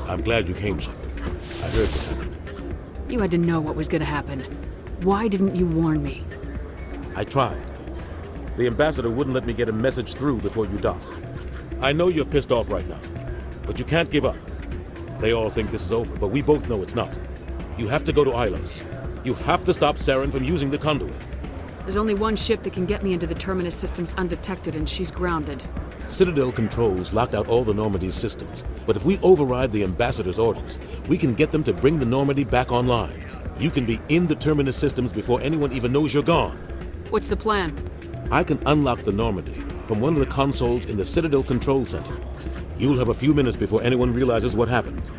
I'm glad you came, Shepard. I heard what happened. You had to know what was gonna happen. Why didn't you warn me? I tried. The ambassador wouldn't let me get a message through before you docked. I know you're pissed off right now, but you can't give up. They all think this is over, but we both know it's not. You have to go to Ilos. You have to stop Saren from using the conduit. There's only one ship that can get me into the Terminus systems undetected, and she's grounded. Citadel controls locked out all the Normandy's systems, but if we override the ambassador's orders, we can get them to bring the Normandy back online. You can be in the Terminus systems before anyone even knows you're gone. What's the plan? I can unlock the Normandy from one of the consoles in the Citadel Control Center. You'll have a few minutes before anyone realizes what happened.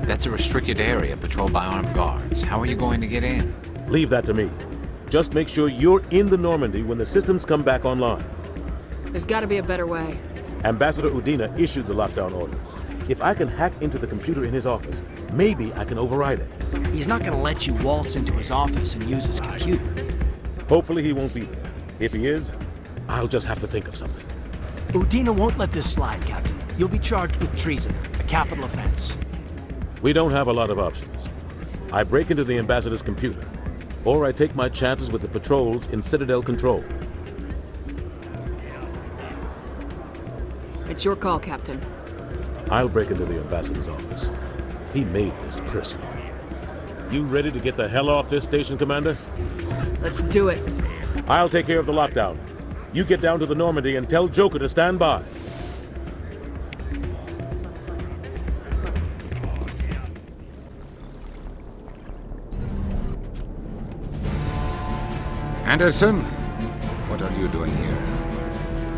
That's a restricted area patrolled by armed guards. How are you going to get in? Leave that to me. Just make sure you're in the Normandy when the systems come back online. There's gotta be a better way. Ambassador Udina issued the lockdown order. If I can hack into the computer in his office, maybe I can override it. He's not gonna let you waltz into his office and use his computer. Hopefully he won't be there. If he is, I'll just have to think of something. Udina won't let this slide, Captain. You'll be charged with treason, a capital offense. We don't have a lot of options. I break into the ambassador's computer, or I take my chances with the patrols in Citadel Control. It's your call, Captain. I'll break into the ambassador's office. He made this personal. You ready to get the hell off this station, Commander? Let's do it. I'll take care of the lockdown. You get down to the Normandy and tell Joker to stand by. Anderson, what are you doing here?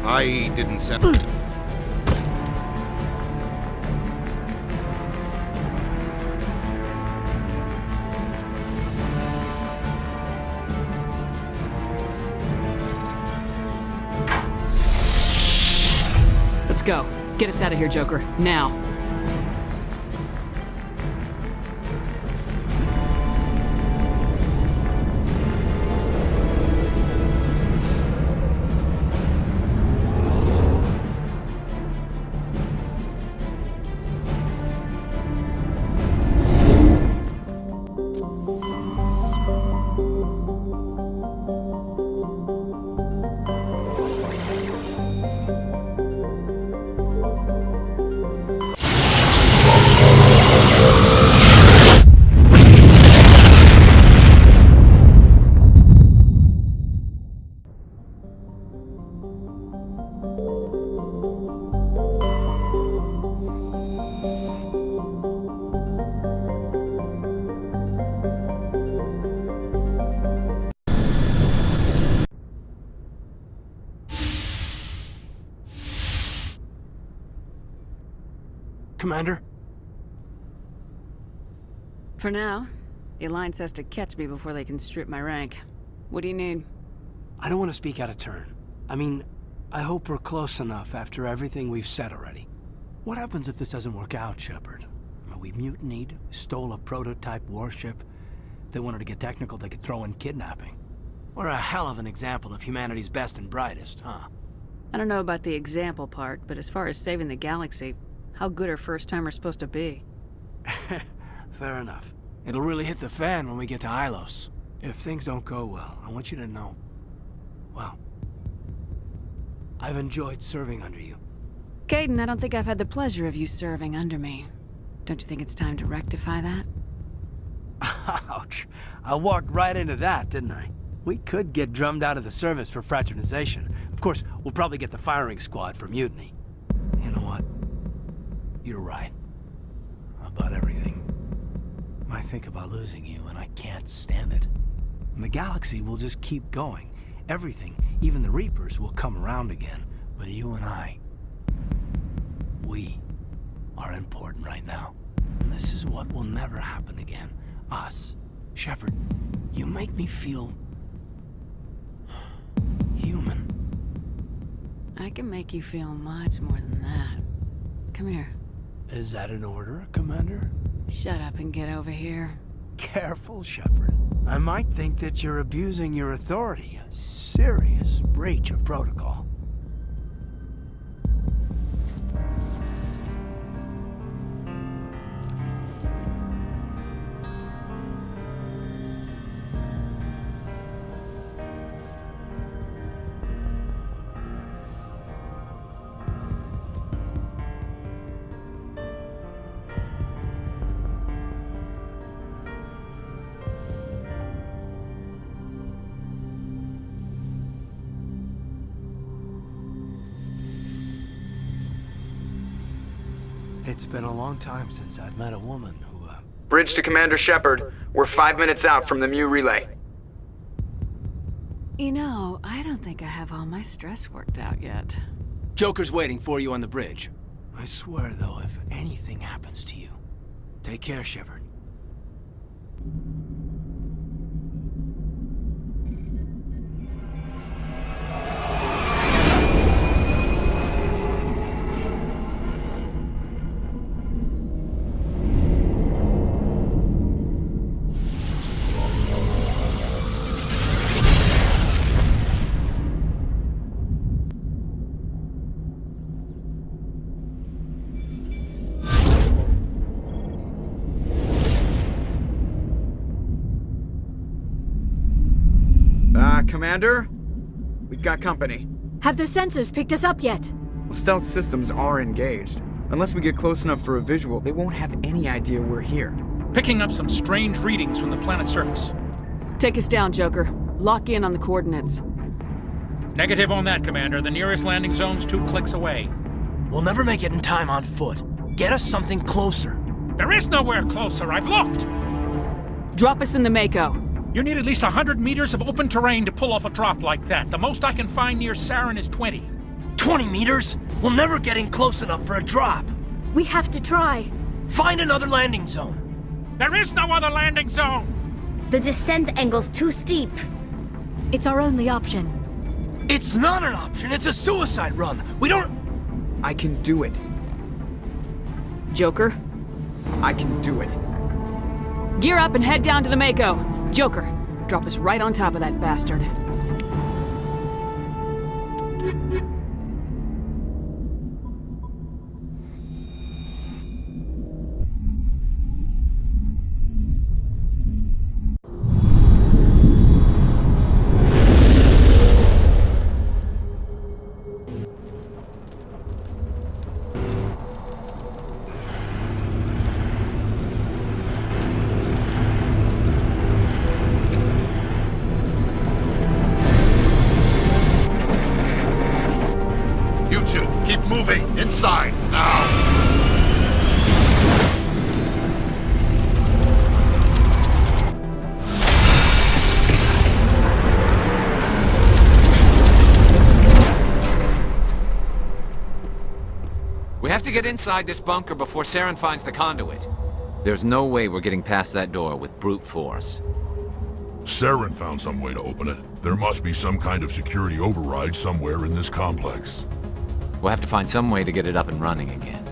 I didn't send... Let's go. Get us out of here, Joker. Now. Commander? For now, the Alliance has to catch me before they can strip my rank. What do you need? I don't want to speak out of turn. I mean, I hope we're close enough after everything we've said already. What happens if this doesn't work out, Shepard? We mutinied, stole a prototype warship. If they wanted to get technical, they could throw in kidnapping. We're a hell of an example of humanity's best and brightest, huh? I don't know about the example part, but as far as saving the galaxy, how good are first-timers supposed to be? Fair enough. It'll really hit the fan when we get to Ilos. If things don't go well, I want you to know, well, I've enjoyed serving under you. Caden, I don't think I've had the pleasure of you serving under me. Don't you think it's time to rectify that? Ouch. I walked right into that, didn't I? We could get drummed out of the service for fraternization. Of course, we'll probably get the firing squad for mutiny. You know what? You're right. About everything. I think about losing you, and I can't stand it. And the galaxy will just keep going. Everything, even the Reapers, will come around again. But you and I, we are important right now. And this is what will never happen again. Us. Shepard, you make me feel... human. I can make you feel much more than that. Come here. Is that an order, Commander? Shut up and get over here. Careful, Shepard. I might think that you're abusing your authority. A serious breach of protocol. It's been a long time since I've met a woman who, Bridge to Commander Shepard. We're 5 minutes out from the Mu relay. You know, I don't think I have all my stress worked out yet. Joker's waiting for you on the bridge. I swear, though, if anything happens to you, take care, Shepard. Commander? We've got company. Have their sensors picked us up yet? Well, stealth systems are engaged. Unless we get close enough for a visual, they won't have any idea we're here. Picking up some strange readings from the planet's surface. Take us down, Joker. Lock in on the coordinates. Negative on that, Commander. The nearest landing zone's 2 clicks away. We'll never make it in time on foot. Get us something closer. There is nowhere closer. I've looked. Drop us in the Mako. You need at least 100 meters of open terrain to pull off a drop like that. The most I can find near Saren is 20. 20 meters? We'll never get in close enough for a drop. We have to try. Find another landing zone. There is no other landing zone! The descent angle's too steep. It's our only option. It's not an option. It's a suicide run. We don't... I can do it. Joker, I can do it. gear up and head down to the Mako. Joker, drop us right on top of that bastard. Keep moving! Inside! Now! We have to get inside this bunker before Saren finds the conduit. There's no way we're getting past that door with brute force. Saren found some way to open it. There must be some kind of security override somewhere in this complex. We'll have to find some way to get it up and running again.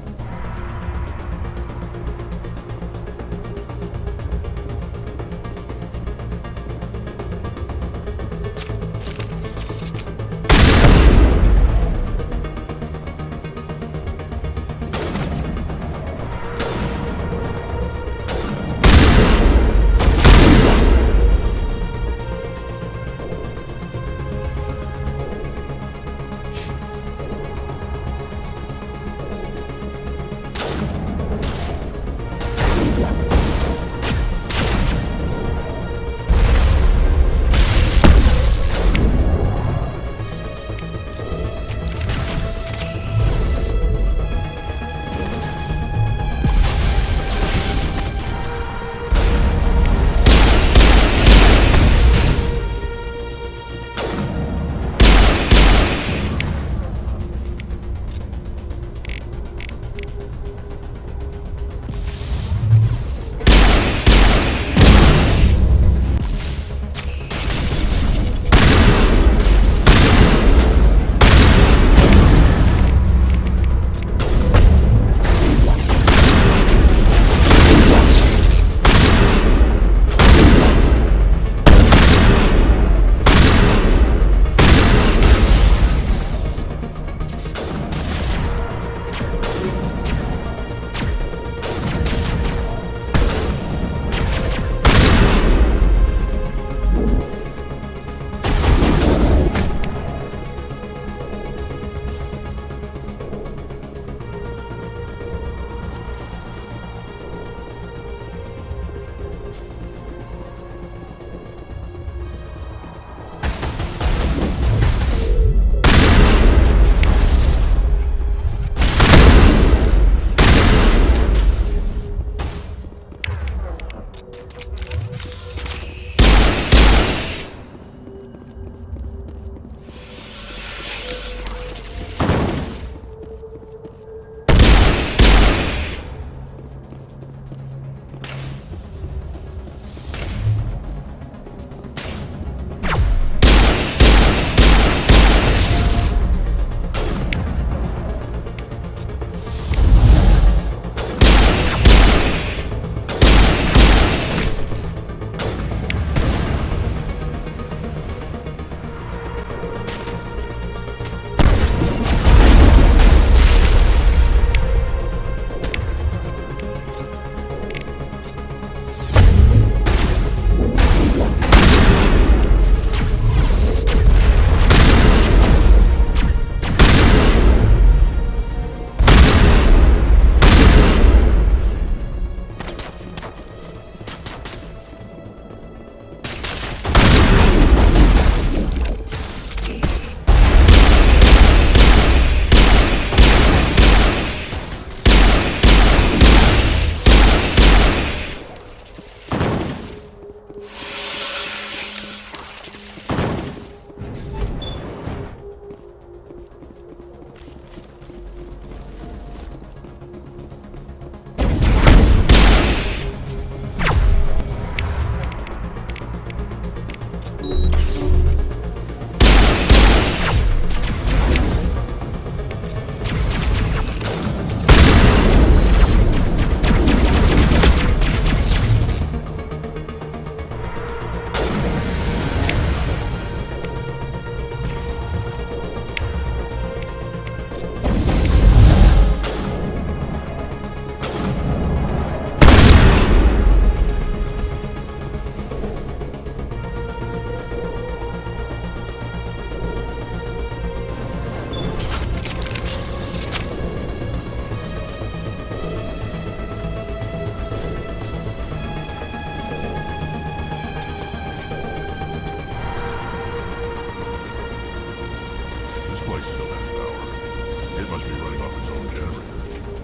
It must be running off its own generator.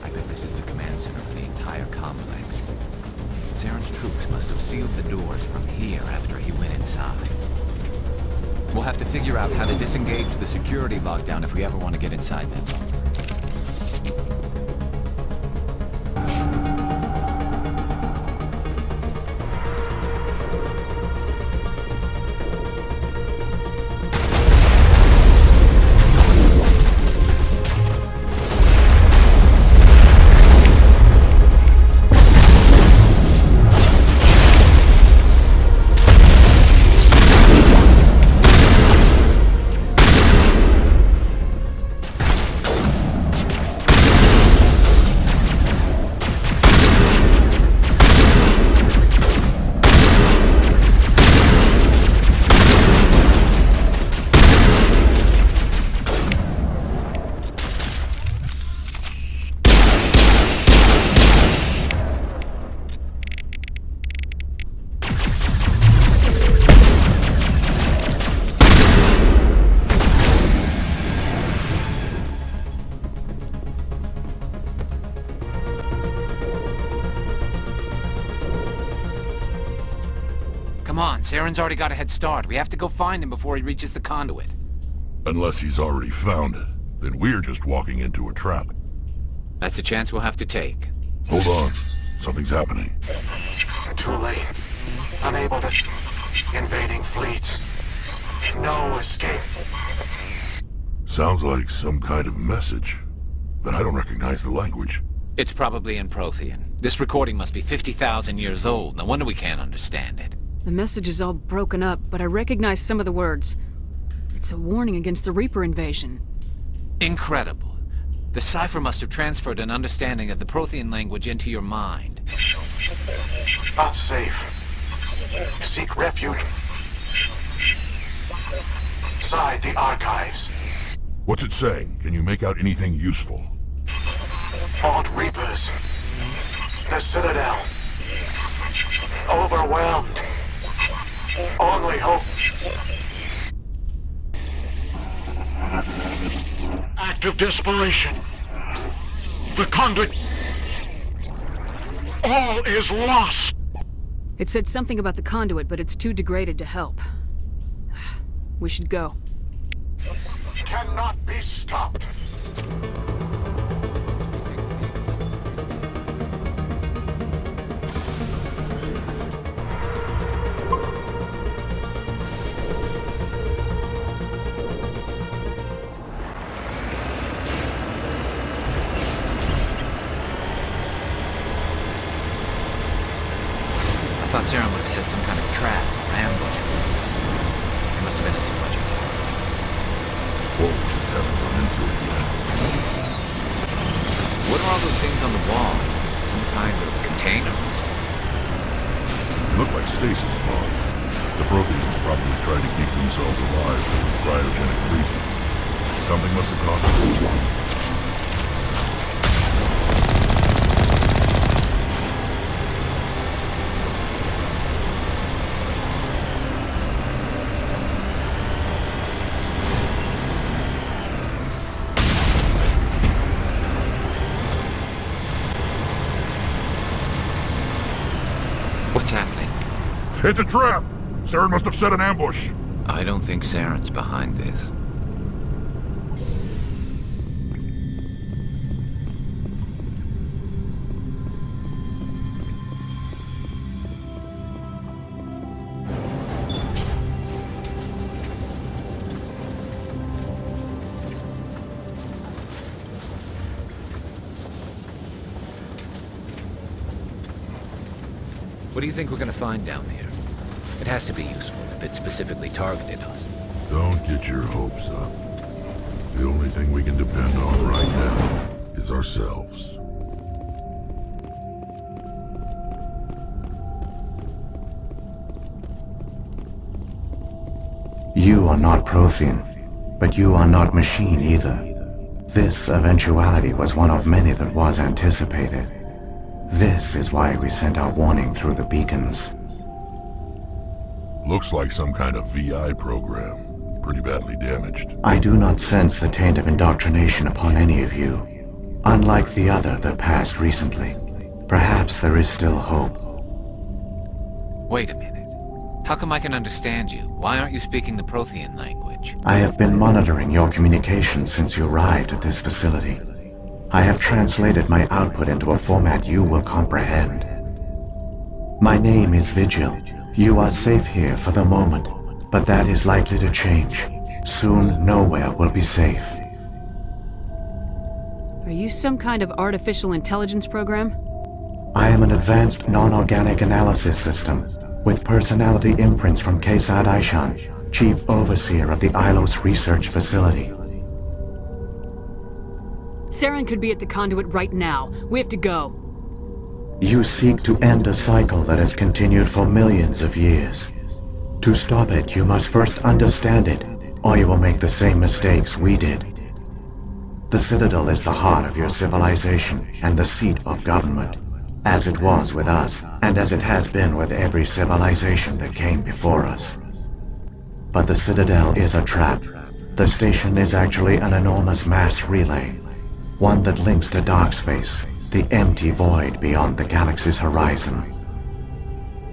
I bet this is the command center for the entire complex. Saren's troops must have sealed the doors from here after he went inside. We'll have to figure out how to disengage the security lockdown if we ever want to get inside that zone. Come on, Saren's already got a head start. We have to go find him before he reaches the conduit. Unless he's already found it, then we're just walking into a trap. That's a chance we'll have to take. Hold on. Something's happening. Too late. Unable to... Invading fleets. No escape. Sounds like some kind of message, but I don't recognize the language. It's probably in Prothean. This recording must be 50,000 years old. No wonder we can't understand it. The message is all broken up, but I recognize some of the words. It's a warning against the Reaper invasion. Incredible. The cipher must have transferred an understanding of the Prothean language into your mind. Not safe. Seek refuge inside the archives. What's it saying? Can you make out anything useful? Fought Reapers. The Citadel. Overwhelmed. Only hope. Act of desperation. The conduit. All is lost. It said something about the conduit, but it's too degraded to help. We should go. Cannot be stopped. I thought Saren would have set some kind of trap or ambush for us. They must have been in too much of it. Or we just haven't run into it yet. What are all those things on the wall? Some kind of containers? They look like stasis pods. The Protheans probably tried to keep themselves alive with cryogenic freezing. Something must have caused them. What's happening? It's a trap! Saren must have set an ambush! I don't think Saren's behind this. What do you think we're gonna find down here? It has to be useful if it specifically targeted us. Don't get your hopes up. The only thing we can depend on right now is ourselves. You are not Prothean, but you are not machine either. This eventuality was one of many that was anticipated. This is why we sent our warning through the beacons. Looks like some kind of VI program. pretty badly damaged. I do not sense the taint of indoctrination upon any of you. Unlike the other that passed recently, perhaps there is still hope. Wait a minute. How come I can understand you? Why aren't you speaking the Prothean language? I have been monitoring your communications since you arrived at this facility. I have translated my output into a format you will comprehend. My name is Vigil. You are safe here for the moment, but that is likely to change. Soon, nowhere will be safe. Are you some kind of artificial intelligence program? I am an advanced non-organic analysis system, with personality imprints from Kesad Aishan, Chief Overseer of the Ilos Research Facility. Saren could be at the conduit right now. We have to go. You seek to end a cycle that has continued for millions of years. To stop it, you must first understand it, or you will make the same mistakes we did. The Citadel is the heart of your civilization and the seat of government, as it was with us, and as it has been with every civilization that came before us. But the Citadel is a trap. The station is actually an enormous mass relay, one that links to dark space, the empty void beyond the galaxy's horizon.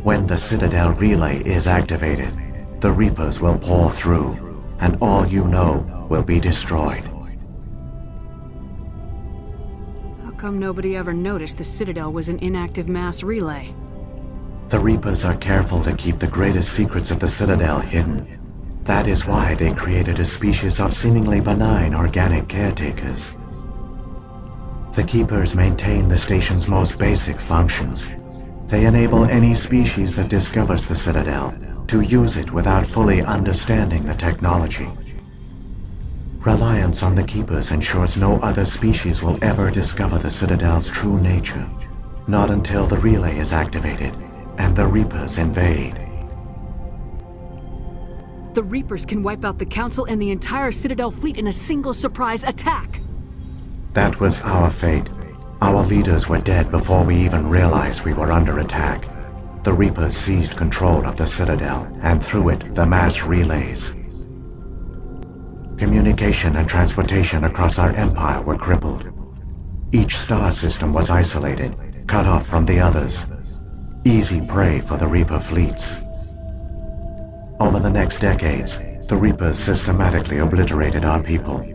When the Citadel relay is activated, the Reapers will pour through, and all you know will be destroyed. How come nobody ever noticed the Citadel was an inactive mass relay? The Reapers are careful to keep the greatest secrets of the Citadel hidden. That is why they created a species of seemingly benign organic caretakers. The Keepers maintain the station's most basic functions. They enable any species that discovers the Citadel to use it without fully understanding the technology. Reliance on the Keepers ensures no other species will ever discover the Citadel's true nature. Not until the relay is activated and the Reapers invade. The Reapers can wipe out the Council and the entire Citadel fleet in a single surprise attack! That was our fate. Our leaders were dead before we even realized we were under attack. The Reapers seized control of the Citadel, and through it, the mass relays. Communication and transportation across our empire were crippled. Each star system was isolated, cut off from the others. Easy prey for the Reaper fleets. Over the next decades, the Reapers systematically obliterated our people.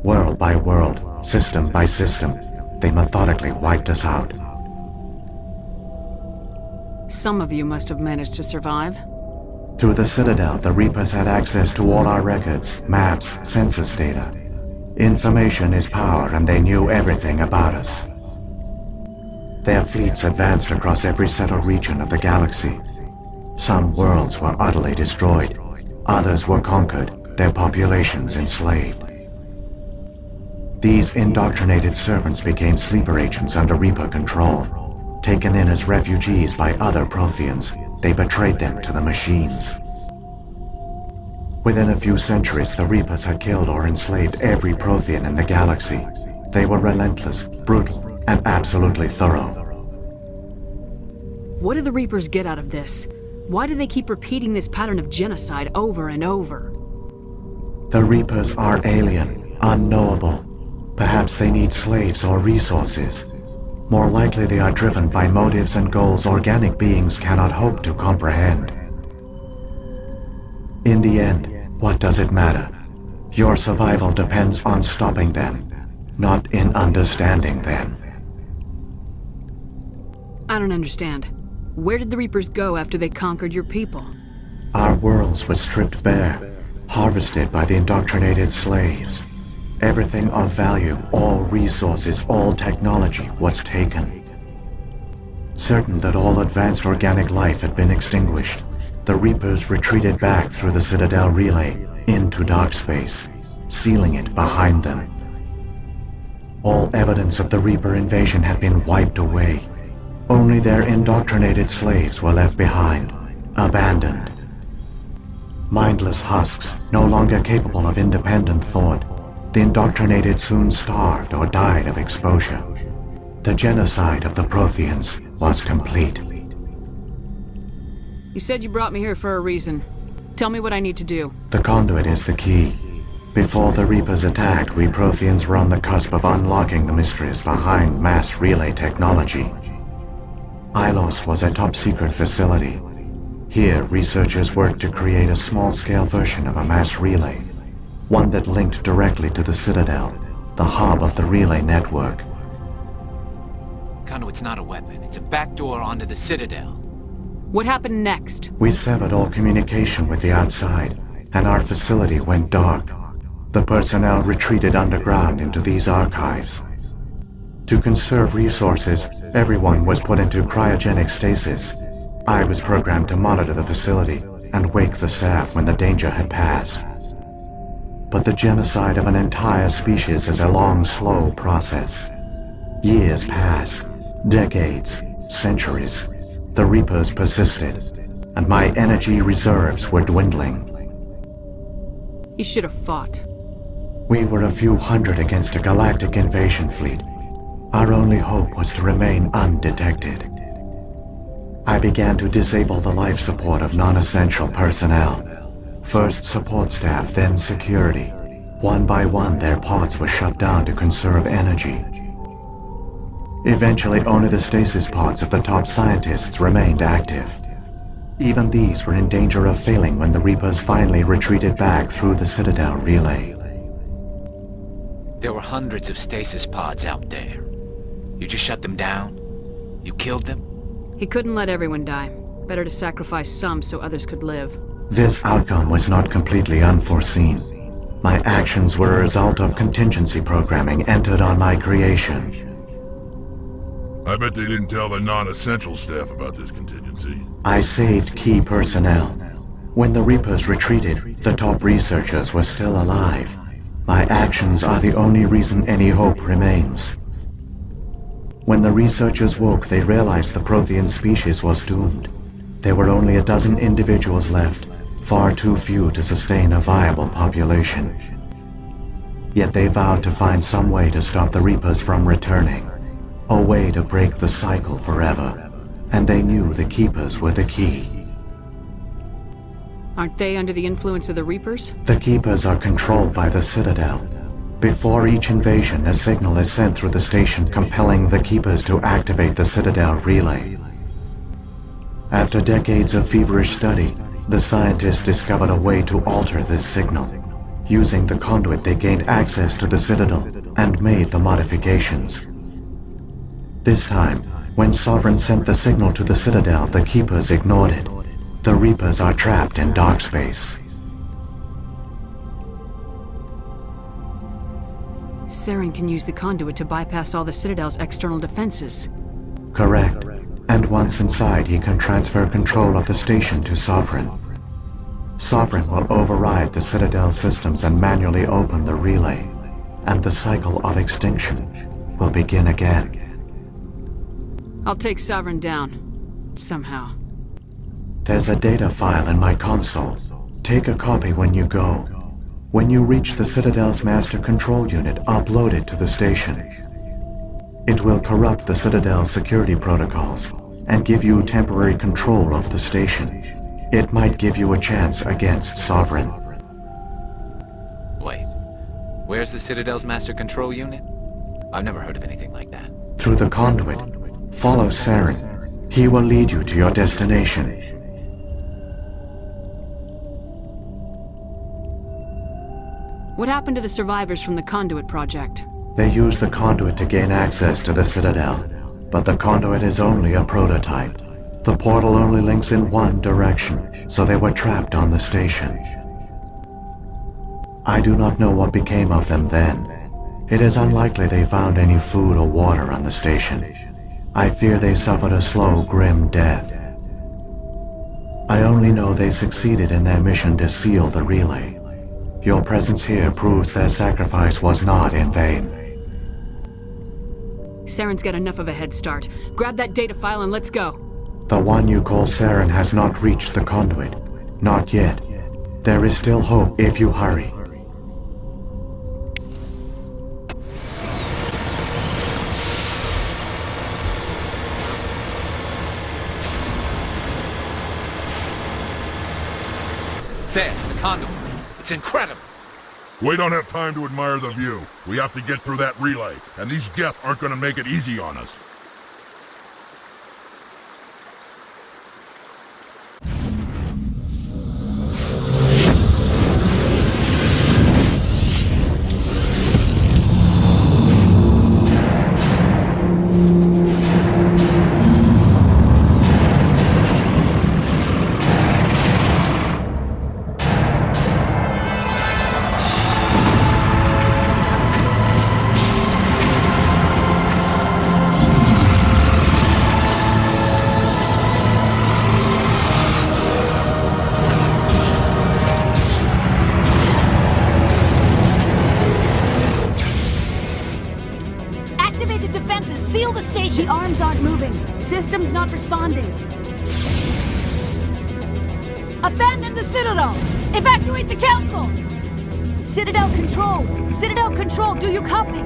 World by world, system by system, they methodically wiped us out. Some of you must have managed to survive. Through the Citadel, the Reapers had access to all our records, maps, census data. Information is power, and they knew everything about us. Their fleets advanced across every settled region of the galaxy. Some worlds were utterly destroyed. Others were conquered, their populations enslaved. These indoctrinated servants became sleeper agents under Reaper control. Taken in as refugees by other Protheans, they betrayed them to the machines. Within a few centuries, the Reapers had killed or enslaved every Prothean in the galaxy. They were relentless, brutal, and absolutely thorough. What do the Reapers get out of this? Why do they keep repeating this pattern of genocide over and over? The Reapers are alien, unknowable. Perhaps they need slaves or resources. More likely they are driven by motives and goals organic beings cannot hope to comprehend. In the end, what does it matter? Your survival depends on stopping them, not in understanding them. I don't understand. Where did the Reapers go after they conquered your people? Our worlds were stripped bare, harvested by the indoctrinated slaves. Everything of value, all resources, all technology was taken. Certain that all advanced organic life had been extinguished, the Reapers retreated back through the Citadel relay into dark space, sealing it behind them. All evidence of the Reaper invasion had been wiped away. Only their indoctrinated slaves were left behind, abandoned. Mindless husks, no longer capable of independent thought, the indoctrinated soon starved or died of exposure. The genocide of the Protheans was complete. You said you brought me here for a reason. Tell me what I need to do. The conduit is the key. Before the Reapers attacked, we Protheans were on the cusp of unlocking the mysteries behind mass relay technology. Ilos was a top-secret facility. Here, researchers worked to create a small-scale version of a mass relay, one that linked directly to the Citadel, the hub of the relay network. Conduit's not a weapon. It's a backdoor onto the Citadel. What happened next? We severed all communication with the outside, and our facility went dark. The personnel retreated underground into these archives. To conserve resources, everyone was put into cryogenic stasis. I was programmed to monitor the facility and wake the staff when the danger had passed. But the genocide of an entire species is a long, slow process. Years passed, decades, centuries. The Reapers persisted, and my energy reserves were dwindling. You should have fought. We were a few hundred against a galactic invasion fleet. Our only hope was to remain undetected. I began to disable the life support of non-essential personnel. First support staff, then security. One by one, their pods were shut down to conserve energy. Eventually, only the stasis pods of the top scientists remained active. Even these were in danger of failing when the Reapers finally retreated back through the Citadel relay. There were hundreds of stasis pods out there. You just shut them down? You killed them? He couldn't let everyone die. Better to sacrifice some so others could live. This outcome was not completely unforeseen. My actions were a result of contingency programming entered on my creation. I bet they didn't tell the non-essential staff about this contingency. I saved key personnel. When the Reapers retreated, the top researchers were still alive. My actions are the only reason any hope remains. When the researchers woke, they realized the Prothean species was doomed. There were only a dozen individuals left, far too few to sustain a viable population. Yet they vowed to find some way to stop the Reapers from returning. A way to break the cycle forever. And they knew the Keepers were the key. Aren't they under the influence of the Reapers? The Keepers are controlled by the Citadel. Before each invasion, a signal is sent through the station compelling the Keepers to activate the Citadel relay. After decades of feverish study, the scientists discovered a way to alter this signal. Using the conduit, they gained access to the Citadel and made the modifications. This time, when Saren sent the signal to the Citadel, the Keepers ignored it. The Reapers are trapped in dark space. Saren can use the conduit to bypass all the Citadel's external defenses. Correct. And once inside, he can transfer control of the station to Sovereign. Sovereign will override the Citadel systems and manually open the relay. And the cycle of extinction will begin again. I'll take Sovereign down. Somehow. There's a data file in my console. Take a copy when you go. When you reach the Citadel's master control unit, upload it to the station. It will corrupt the Citadel's security protocols and give you temporary control of the station. It might give you a chance against Sovereign. Wait, where's the Citadel's master control unit? I've never heard of anything like that. Through the conduit. Follow Saren. He will lead you to your destination. What happened to the survivors from the Conduit project? They used the conduit to gain access to the Citadel, but the conduit is only a prototype. The portal only links in one direction, so they were trapped on the station. I do not know what became of them then. It is unlikely they found any food or water on the station. I fear they suffered a slow, grim death. I only know they succeeded in their mission to seal the relay. Your presence here proves their sacrifice was not in vain. Saren's got enough of a head start. Grab that data file and let's go. The one you call Saren has not reached the conduit. Not yet. There is still hope if you hurry. There, the conduit. It's incredible. We don't have time to admire the view. We have to get through that relay, and these Geth aren't gonna make it easy on us. Activate the defenses! Seal the station! The arms aren't moving. Systems not responding. Abandon the Citadel! Evacuate the Council! Citadel Control! Citadel Control, do you copy?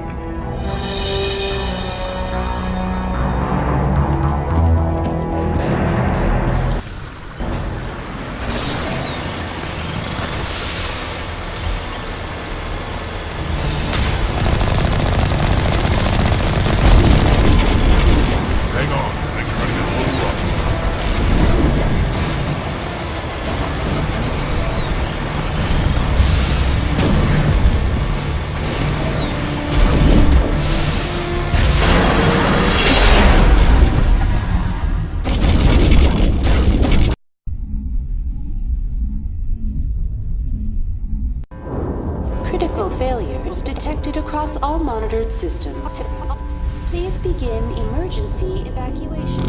Hang on, things are gonna get a little rough. Critical failures detected across all monitored systems. Please begin emergency evacuation.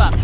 up.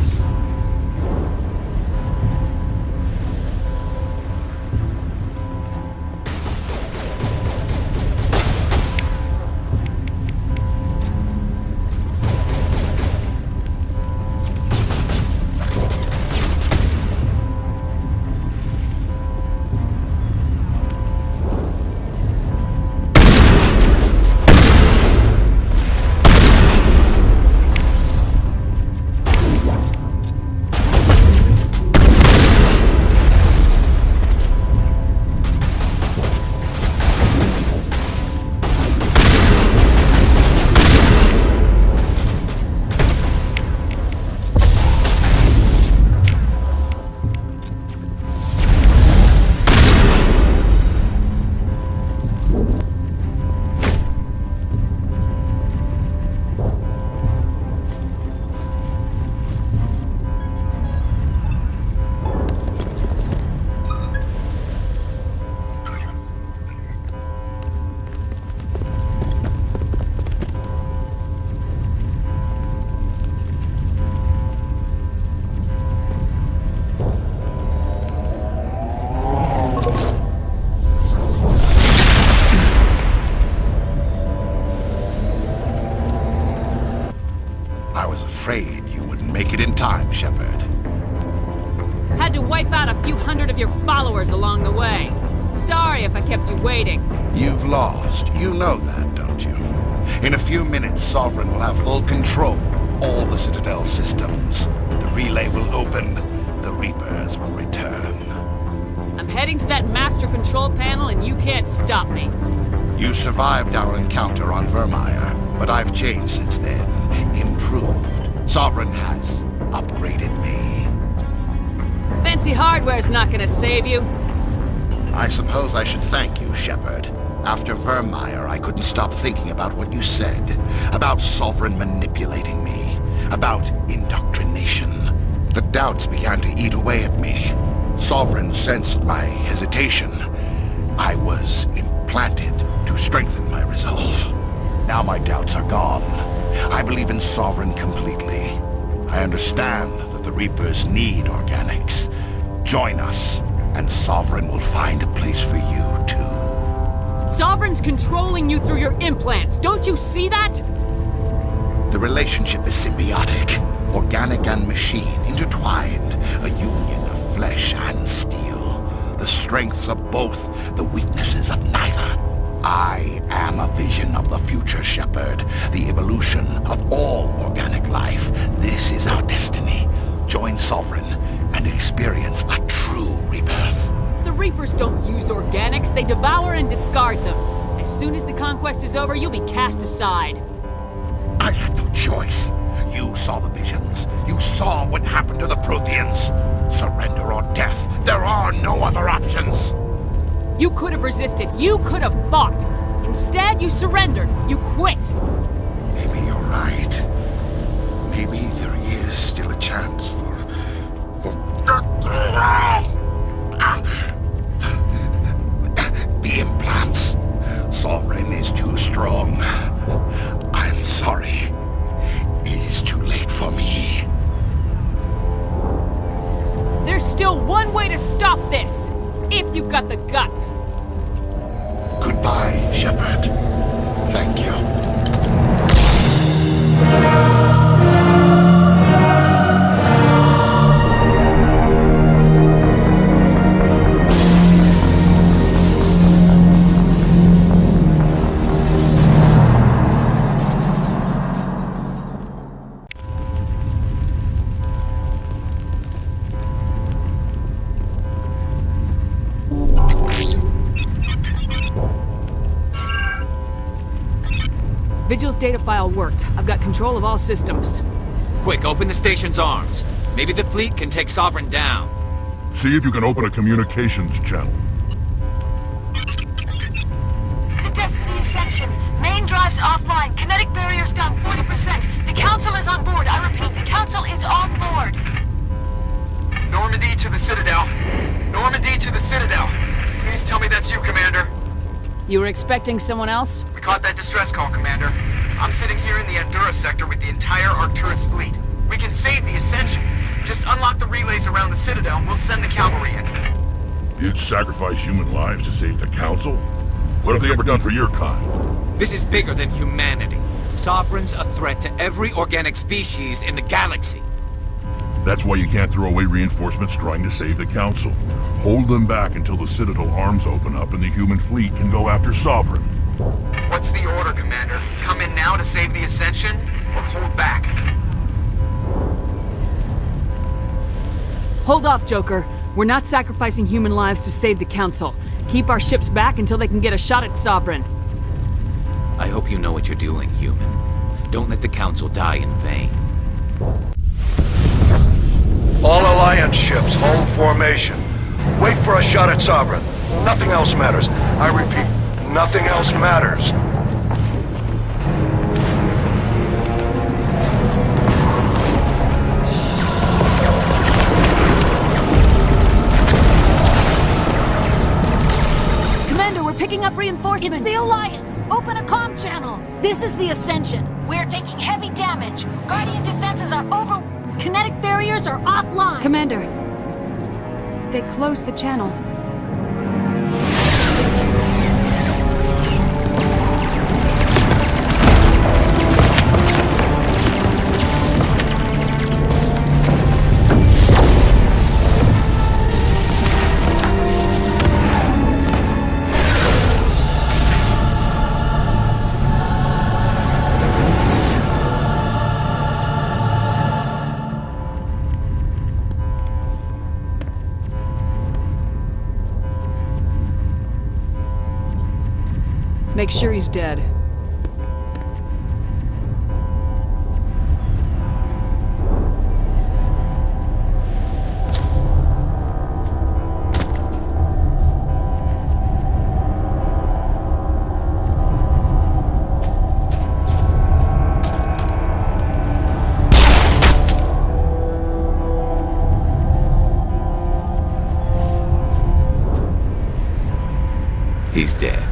Afraid you wouldn't make it in time, Shepard. Had to wipe out a few hundred of your followers along the way. Sorry if I kept you waiting. You've lost. You know that, don't you? In a few minutes, Sovereign will have full control of all the Citadel systems. The relay will open. The Reapers will return. I'm heading to that master control panel and you can't stop me. You survived our encounter on Vermeer, but I've changed since then. Improved. Sovereign has upgraded me. Fancy hardware's not gonna save you. I suppose I should thank you, Shepard. After Vermeer, I couldn't stop thinking about what you said. About Sovereign manipulating me. About indoctrination. The doubts began to eat away at me. Sovereign sensed my hesitation. I was implanted to strengthen my resolve. Now my doubts are gone. I believe in Sovereign completely. I understand that the Reapers need organics. Join us, and Sovereign will find a place for you, too. Sovereign's controlling you through your implants. Don't you see that? The relationship is symbiotic. Organic and machine intertwined. A union of flesh and steel. The strengths of both, the weaknesses of neither. I am a vision of the future, Shepard. The evolution of all organic life. This is our destiny. Join Sovereign and experience a true rebirth. The Reapers don't use organics. They devour and discard them. As soon as the conquest is over, you'll be cast aside. I had no choice. You saw the visions. You saw what happened to the Protheans. Surrender or death. There are no other options. You could have resisted. You could have fought. Instead, you surrendered. You quit. Maybe you're right. Maybe there is still a chance for... The implants. Sovereign is too strong. I'm sorry. It is too late for me. There's still one way to stop this. If you've got the guts. Goodbye, Shepard. Thank you. Vigil's data file worked. I've got control of all systems. Quick, open the station's arms. Maybe the fleet can take Sovereign down. See if you can open a communications channel. The Destiny Ascension. Main drives offline. Kinetic barriers down 40%. The Council is on board. I repeat, the Council is on board. Normandy to the Citadel. Normandy to the Citadel. Please tell me that's you, Commander. You were expecting someone else? We caught that distress call, Commander. I'm sitting here in the Andurra sector with the entire Arcturus fleet. We can save the Ascension. Just unlock the relays around the Citadel and we'll send the cavalry in. You'd sacrifice human lives to save the Council? What have they ever done for your kind? This is bigger than humanity. Sovereign's a threat to every organic species in the galaxy. That's why you can't throw away reinforcements trying to save the Council. Hold them back until the Citadel arms open up and the human fleet can go after Sovereign. What's the order, Commander? Come in now to save the Ascension, or hold back? Hold off, Joker. We're not sacrificing human lives to save the Council. Keep our ships back until they can get a shot at Sovereign. I hope you know what you're doing, human. Don't let the Council die in vain. All Alliance ships, hold formation. Wait for a shot at Sovereign. Nothing else matters. I repeat, nothing else matters. Commander, we're picking up reinforcements. It's the Alliance! Open a comm channel! This is the Ascension. We're taking heavy damage. Guardian defenses are over... Kinetic barriers are offline. Commander, they closed the channel. Make sure he's dead. He's dead.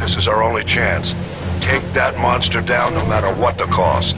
This is our only chance. Take that monster down no matter what the cost.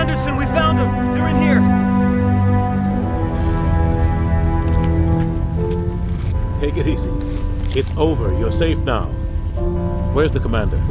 Anderson, we found them. They're in here. Take it easy. It's over. You're safe now. Where's the commander?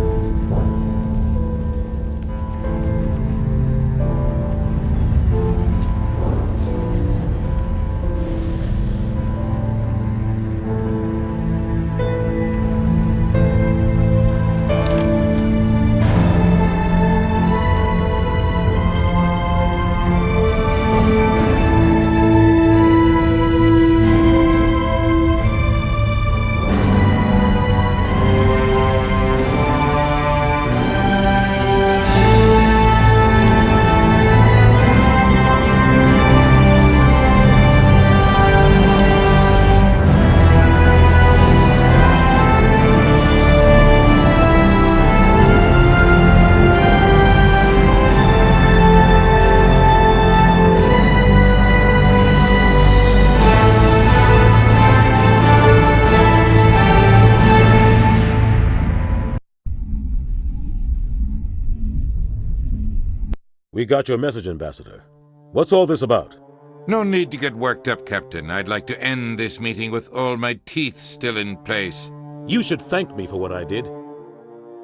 We got your message, Ambassador. What's all this about? No need to get worked up, Captain. I'd like to end this meeting with all my teeth still in place. You should thank me for what I did.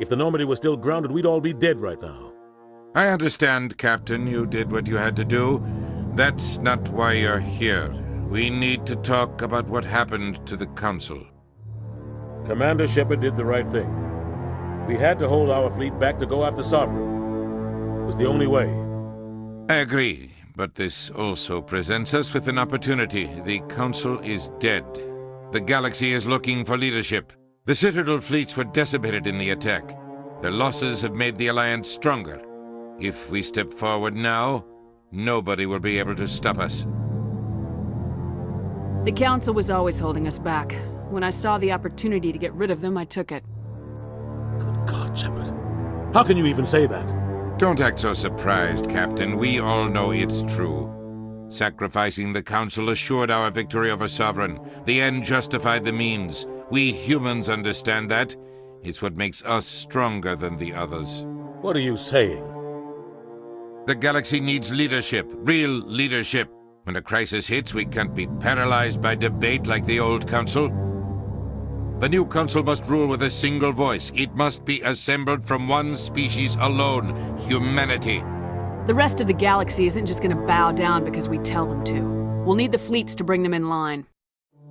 If the Normandy was still grounded, we'd all be dead right now. I understand, Captain. You did what you had to do. That's not why you're here. We need to talk about what happened to the Council. Commander Shepard did the right thing. We had to hold our fleet back to go after Sovereign. It was the only way. I agree, but this also presents us with an opportunity. The Council is dead. The galaxy is looking for leadership. The Citadel fleets were decimated in the attack. Their losses have made the Alliance stronger. If we step forward now, nobody will be able to stop us. The Council was always holding us back. When I saw the opportunity to get rid of them, I took it. Good God, Shepard. How can you even say that? Don't act so surprised, Captain. We all know it's true. Sacrificing the Council assured our victory over Sovereign. The end justified the means. We humans understand that. It's what makes us stronger than the others. What are you saying? The galaxy needs leadership, real leadership. When a crisis hits, we can't be paralyzed by debate like the old Council. The new Council must rule with a single voice. It must be assembled from one species alone, humanity. The rest of the galaxy isn't just gonna bow down because we tell them to. We'll need the fleets to bring them in line.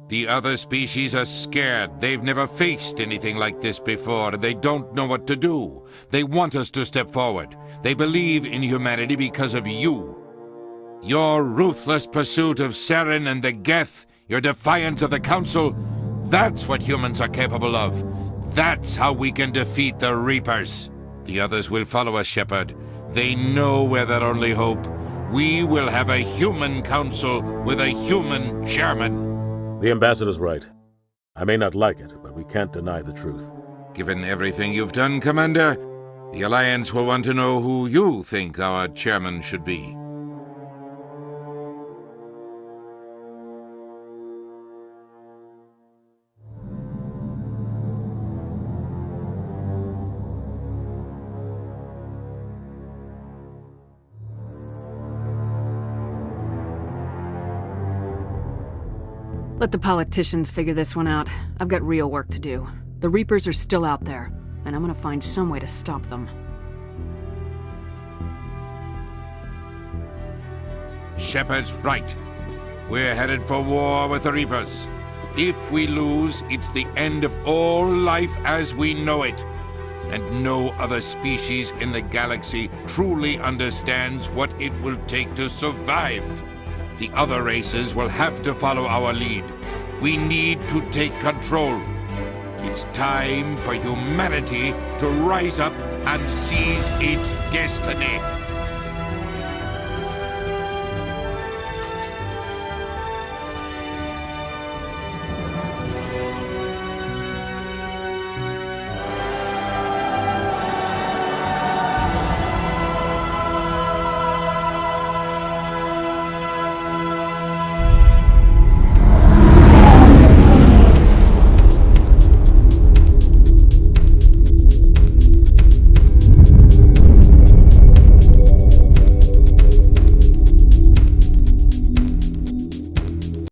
The other species are scared. They've never faced anything like this before, and they don't know what to do. They want us to step forward. They believe in humanity because of you. Your ruthless pursuit of Saren and the Geth, your defiance of the Council, that's what humans are capable of. That's how we can defeat the Reapers. The others will follow us, Shepard. They know we're their only hope. We will have a human council with a human chairman. The Ambassador's right. I may not like it, but we can't deny the truth. Given everything you've done, Commander, the Alliance will want to know who you think our chairman should be. Let the politicians figure this one out. I've got real work to do. The Reapers are still out there, and I'm gonna find some way to stop them. Shepard's right. We're headed for war with the Reapers. If we lose, it's the end of all life as we know it. And no other species in the galaxy truly understands what it will take to survive. The other races will have to follow our lead. We need to take control. It's time for humanity to rise up and seize its destiny.